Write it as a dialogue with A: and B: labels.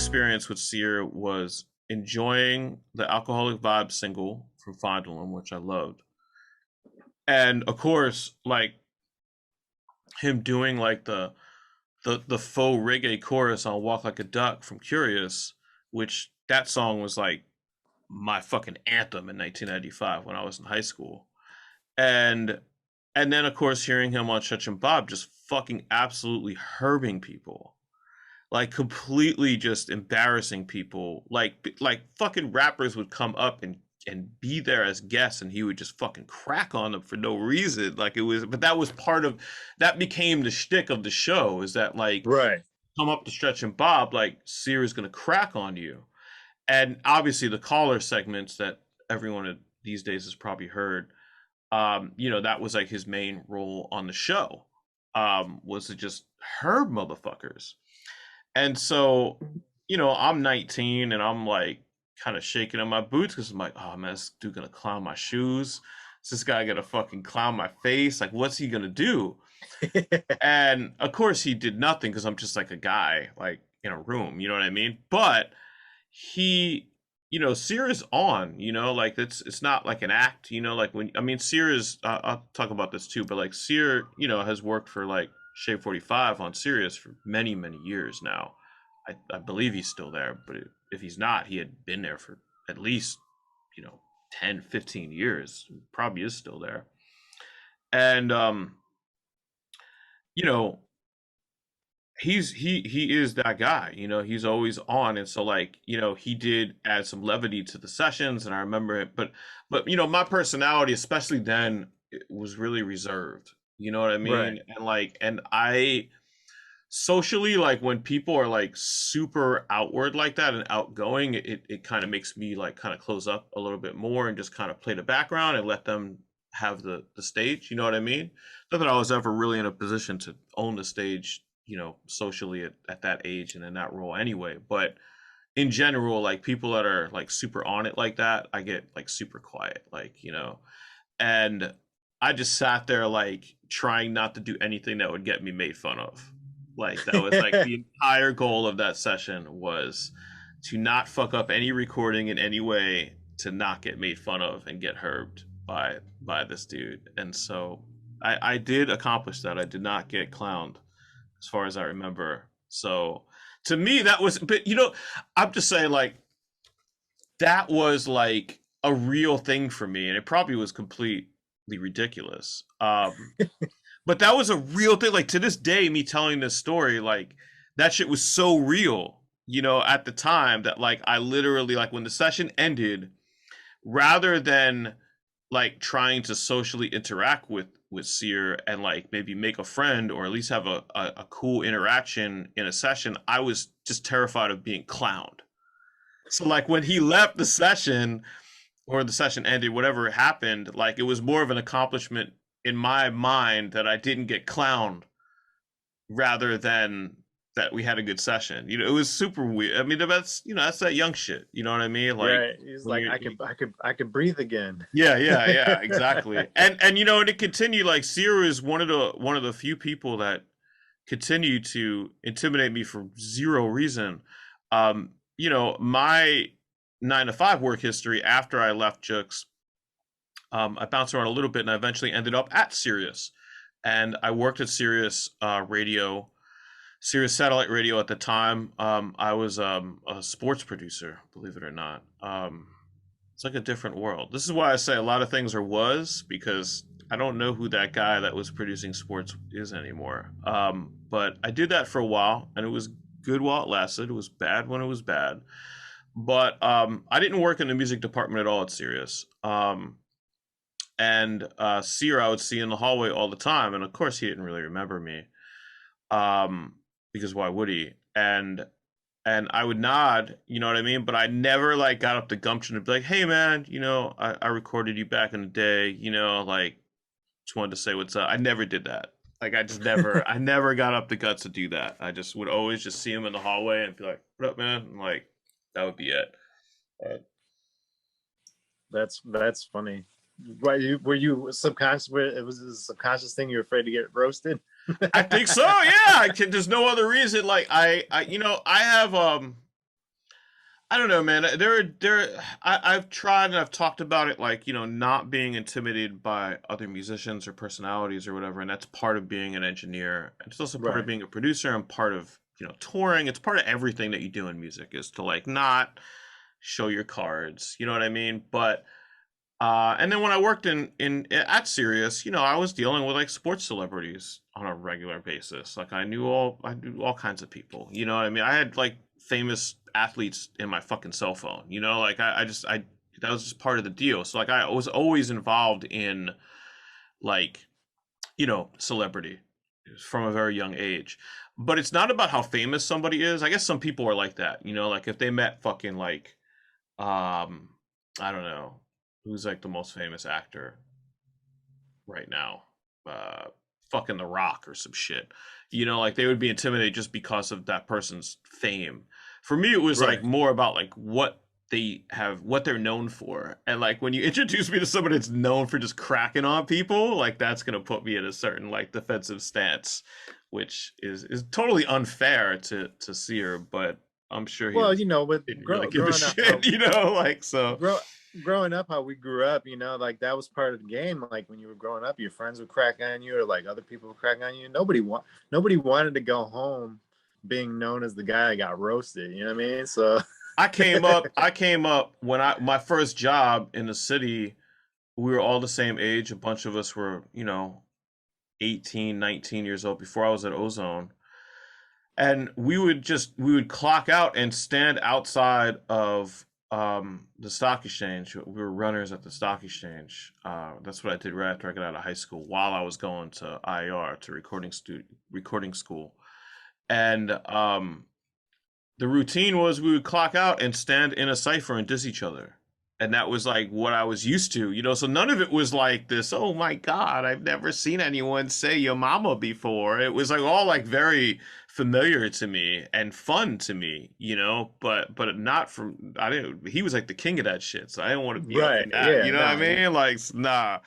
A: experience with Sear was enjoying the Alcoholic Vibe single from Fondle, which I loved. And of course, like him doing like the faux reggae chorus on Walk Like a Duck from Curious, which that song was like my fucking anthem in 1995 when I was in high school. And and then of course hearing him on Church and Bob just fucking absolutely herbing people, like completely just embarrassing people, like fucking rappers would come up and be there as guests and he would just fucking crack on them for no reason. Like it was, but that was part of, that became the shtick of the show, is that like
B: Right.
A: come up to Stretch and Bob, like Sear is gonna crack on you. And obviously the caller segments that everyone these days has probably heard, that was like his main role on the show, was to just herb motherfuckers. And so, I'm 19 and I'm like kind of shaking in my boots because I'm like, oh man, this dude gonna clown my shoes. Is this guy gonna fucking clown my face? Like, what's he gonna do? And of course, he did nothing because I'm just like a guy, like in a room, you know what I mean? But he, Sear is on, like it's not like an act, like when, I mean, Sear is, I'll talk about this too, but like Sear, has worked for like Shade 45 on Sirius for many, many years now. I believe he's still there, but if he's not, he had been there for at least, 10, 15 years. Probably is still there. And, you know, he is that guy, he's always on. And so like, he did add some levity to the sessions and I remember it, but my personality, especially then, it was really reserved. You know what I
B: Right.
A: mean? And like, and I socially, like when people are like super outward like that and outgoing, it kind of makes me like kind of close up a little bit more and just kind of play the background and let them have the stage. You know what I mean? Not that I was ever really in a position to own the stage, socially at that age and in that role anyway. But in general, like people that are like super on it like that, I get like super quiet, like, and I just sat there like trying not to do anything that would get me made fun of. Like that was like the entire goal of that session was to not fuck up any recording in any way, to not get made fun of and get herbed by this dude. And so I did accomplish that. I did not get clowned as far as I remember. So to me that was, but I'm just saying like that was like a real thing for me and it probably was completely ridiculous. But that was a real thing. Like to this day, me telling this story, like that shit was so real, at the time that like I literally, like when the session ended, rather than like trying to socially interact with Sear and like maybe make a friend or at least have a cool interaction in a session, I was just terrified of being clowned. So like when he left the session or the session ended, whatever happened, like it was more of an accomplishment in my mind that I didn't get clowned rather than that we had a good session. It was super weird. I mean, that's that young shit. You know what I mean? Like
B: Right. He's
A: when
B: like,
A: you're,
B: I could breathe again.
A: yeah, exactly. And it continued. Like Sear is one of the few people that continue to intimidate me for zero reason. My 9 to 5 work history after I left Jux, I bounced around a little bit and I eventually ended up at Sirius. And I worked at Sirius radio, Sirius satellite radio at the time. I was a sports producer, believe it or not. It's like a different world. This is why I say a lot of things are was, because I don't know who that guy that was producing sports is anymore. But I did that for a while and it was good while it lasted. It was bad when it was bad. But I didn't work in the music department at all at Sirius. And Sear I would see in the hallway all the time, and of course he didn't really remember me, because why would he? And I would nod, you know what I mean? But I never like got up the gumption to be like, hey man, I recorded you back in the day, like just wanted to say what's up. I never did that. Like I never got up the guts to do that. I just would always just see him in the hallway and be like, what up, man? And like that would be it.
B: That's funny. Why were you subconscious? It was a subconscious thing. You're afraid to get roasted.
A: I think so. Yeah, there's no other reason. Like I have I don't know, man. I've tried and I've talked about it, like, not being intimidated by other musicians or personalities or whatever, and that's part of being an engineer. It's also part of
B: Right.
A: being a producer and part of, touring. It's part of everything that you do in music is to like not show your cards. You know what I mean? But and then when I worked in at Sirius, I was dealing with like sports celebrities on a regular basis. Like I knew all kinds of people. You know what I mean? I had like famous athletes in my fucking cell phone. Like I that was just part of the deal. So like I was always involved in like, celebrity from a very young age. But it's not about how famous somebody is. I guess some people are like that, like if they met fucking like um I don't know, who's like the most famous actor right now? Uh Fucking The Rock or some shit. Like they would be intimidated just because of that person's fame. For me it was like
B: Right.
A: more about like what they're known for. And like when you introduce me to somebody that's known for just cracking on people, like that's gonna put me in a certain like defensive stance, which is totally unfair to Sear, but I'm sure he
B: Well,
A: was
B: with
A: didn't really give a
B: growing up,
A: shit, like so.
B: grow, growing up, how we grew up, like that was part of the game. Like when you were growing up, your friends would crack on you, or like other people would crack on you. Nobody wanted to go home being known as the guy that got roasted. You know what I mean? So,
A: I came up when my first job in the city, we were all the same age. A bunch of us were, 18, 19 years old before I was at Ozone. And we would clock out and stand outside of the stock exchange. We were runners at the stock exchange. That's what I did right after I got out of high school while I was going to IR to recording school. And the routine was we would clock out and stand in a cipher and diss each other. And that was like what I was used to, So none of it was like this, oh my God, I've never seen anyone say your mama before. It was like all like very familiar to me and fun to me, but not from I didn't he was like the king of that shit. So I didn't want to be up
B: right,
A: in that.
B: yeah,
A: You know what I
B: nah,
A: mean? Like nah.